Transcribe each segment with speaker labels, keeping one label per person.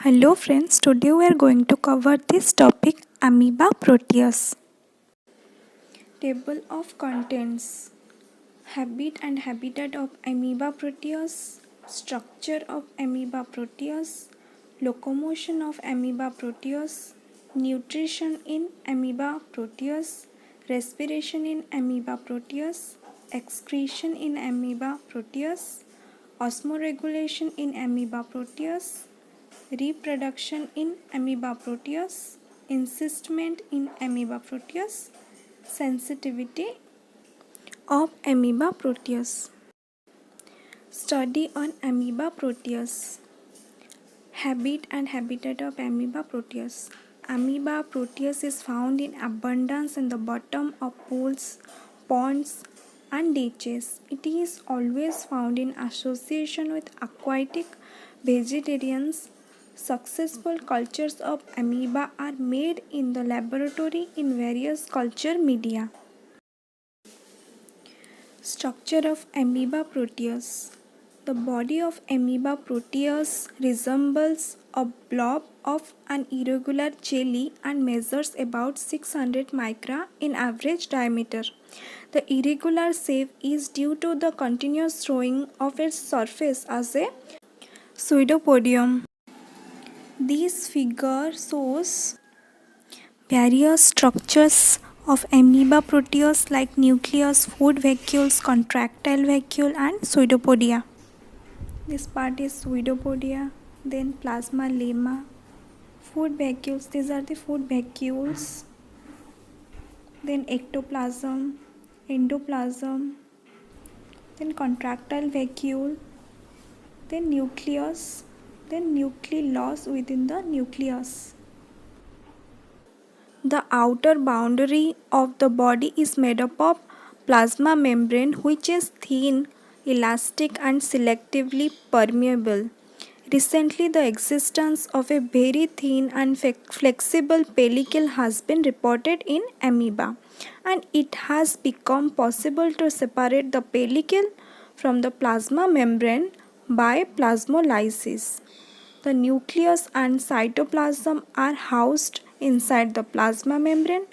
Speaker 1: Hello friends, today we are going to cover this topic Amoeba proteus. Table of contents. Habit and habitat of Amoeba proteus. Structure of Amoeba proteus. Locomotion of Amoeba proteus. Nutrition in Amoeba proteus. Respiration in Amoeba proteus. Excretion in Amoeba proteus. Osmoregulation in Amoeba proteus. Reproduction in Amoeba proteus, encystment in Amoeba proteus, sensitivity of Amoeba proteus. Study on Amoeba proteus. Habit and habitat of Amoeba proteus. Amoeba proteus is found in abundance in the bottom of pools, ponds, and ditches. It is always found in association with aquatic vegetarians. Successful cultures of amoeba are made in the laboratory in various culture media. Structure of Amoeba proteus. The body of Amoeba proteus resembles a blob of an irregular jelly and measures about 600 micra in average diameter. The irregular shape is due to the continuous throwing of its surface as a pseudopodium. This figure shows various structures of amoeba proteus like nucleus, food vacuoles, contractile vacuole and pseudopodia. This part is pseudopodia, then plasma lemma, food vacuoles, these are the food vacuoles, then ectoplasm, endoplasm, then contractile vacuole, then nucleus, then nucleolus within the nucleus. The outer boundary of the body is made up of plasma membrane which is thin, elastic and selectively permeable. Recently, the existence of a very thin and flexible pellicle has been reported in amoeba, and it has become possible to separate the pellicle from the plasma membrane by plasmolysis. The nucleus and cytoplasm are housed inside the plasma membrane.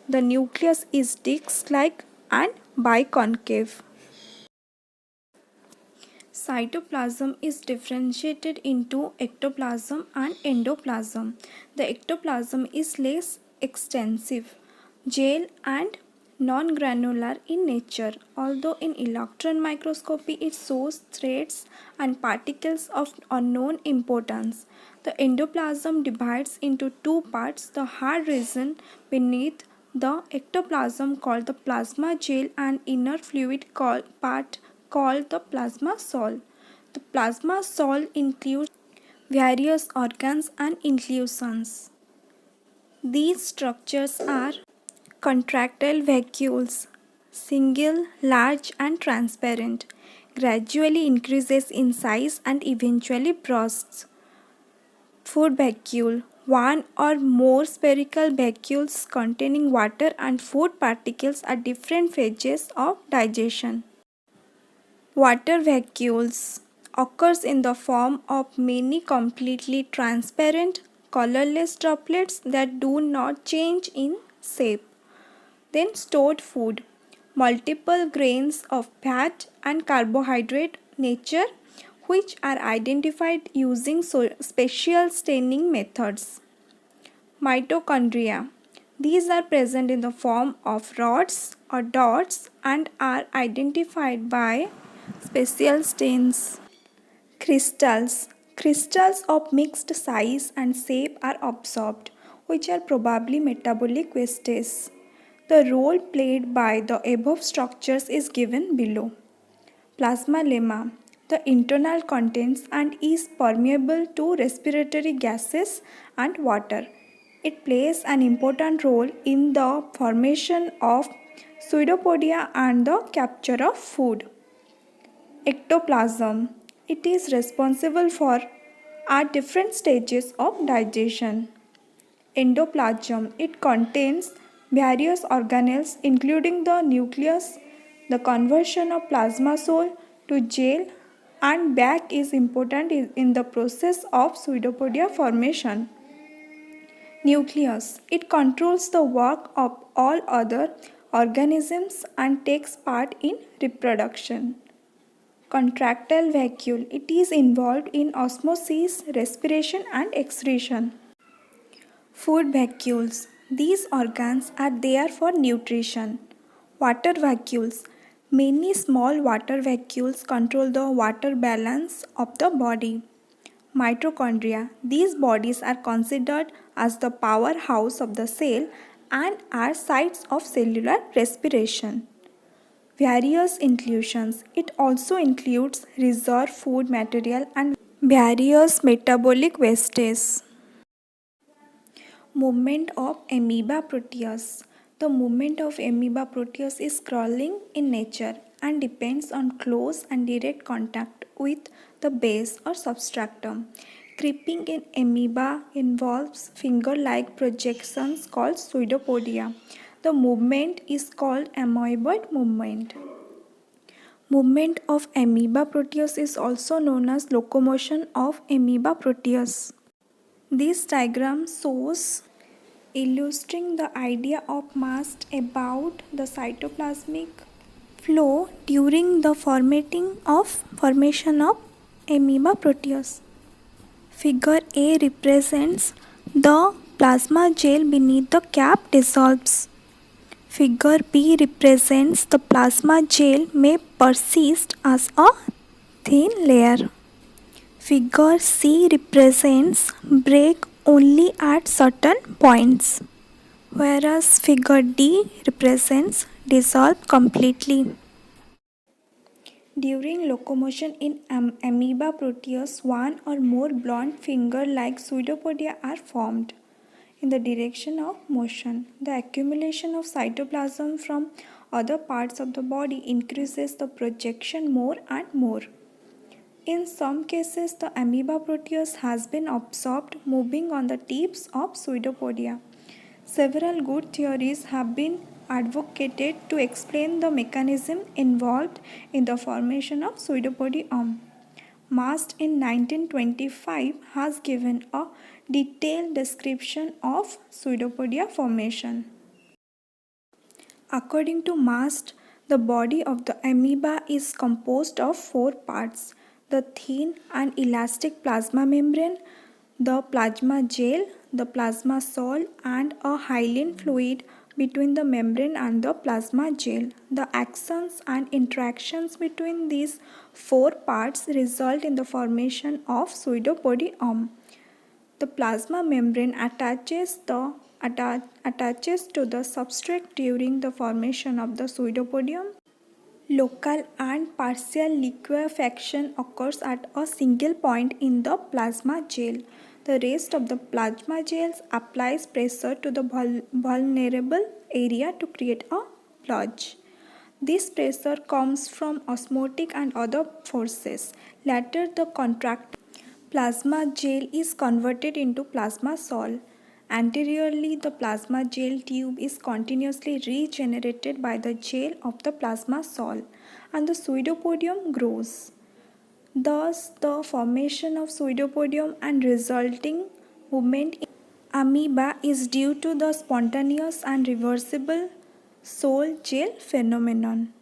Speaker 1: The nucleus is disc-like and biconcave. Cytoplasm is differentiated into ectoplasm and endoplasm. The ectoplasm is less extensive, gel and non-granular in nature, although in electron microscopy it shows threads and particles of unknown importance. The endoplasm divides into two parts, the hard region beneath the ectoplasm called the plasma gel and inner fluid part called the plasma sol. The plasma sol includes various organs and inclusions. These structures are contractile vacuoles, single, large and transparent, gradually increases in size and eventually bursts. Food vacuole, one or more spherical vacuoles containing water and food particles at different phases of digestion. Water vacuoles occurs in the form of many completely transparent, colorless droplets that do not change in shape. Then stored food, multiple grains of fat and carbohydrate nature which are identified using special staining methods. Mitochondria. These are present in the form of rods or dots and are identified by special stains. Crystals. Crystals of mixed size and shape are absorbed, which are probably metabolic wastes. The role played by the above structures is given below. Plasma lemma. The internal contents and is permeable to respiratory gases and water. It plays an important role in the formation of pseudopodia and the capture of food. Ectoplasm. It is responsible for at different stages of digestion. Endoplasm. It contains various organelles including the nucleus, the conversion of plasma sol to gel and back is important in the process of pseudopodia formation. Nucleus. It controls the work of all other organisms and takes part in reproduction. Contractile vacuole. It is involved in osmosis, respiration and excretion. Food vacuoles. These organs are there for nutrition. Water vacuoles. Many small water vacuoles control the water balance of the body. Mitochondria. These bodies are considered as the powerhouse of the cell and are sites of cellular respiration. Various inclusions. It also includes reserve food material and various metabolic wastes. Movement of amoeba proteus. The movement of amoeba proteus is crawling in nature and depends on close and direct contact with the base or substratum. Creeping in amoeba involves finger-like projections called pseudopodia. The movement is called amoeboid movement. Movement of amoeba proteus is also known as locomotion of amoeba proteus. This diagram shows illustrating the idea of mast about the cytoplasmic flow during the formation of amoeba proteus. Figure A represents the plasma gel beneath the cap dissolves. Figure B represents the plasma gel may persist as a thin layer. Figure C represents break only at certain points, whereas figure D represents dissolve completely. During locomotion in amoeba proteus, one or more blonde finger-like pseudopodia are formed in the direction of motion. The accumulation of cytoplasm from other parts of the body increases the projection more and more. In some cases, the amoeba proteus has been absorbed, moving on the tips of pseudopodia. Several good theories have been advocated to explain the mechanism involved in the formation of pseudopodium. Mast in 1925 has given a detailed description of pseudopodia formation. According to Mast, the body of the amoeba is composed of 4 parts: the thin and elastic plasma membrane, the plasma gel, the plasma sol, and a hyaline fluid between the membrane and the plasma gel. The actions and interactions between these 4 parts result in the formation of pseudopodium. The plasma membrane attaches to the substrate during the formation of the pseudopodium. Local and partial liquefaction occurs at a single point in the plasma gel. The rest of the plasma gels applies pressure to the vulnerable area to create a plug. This pressure comes from osmotic and other forces. Later, the contracted plasma gel is converted into plasma sol. Anteriorly, the plasma gel tube is continuously regenerated by the gel of the plasma sol, and the pseudopodium grows. Thus, the formation of pseudopodium and resulting movement in amoeba is due to the spontaneous and reversible sol gel phenomenon.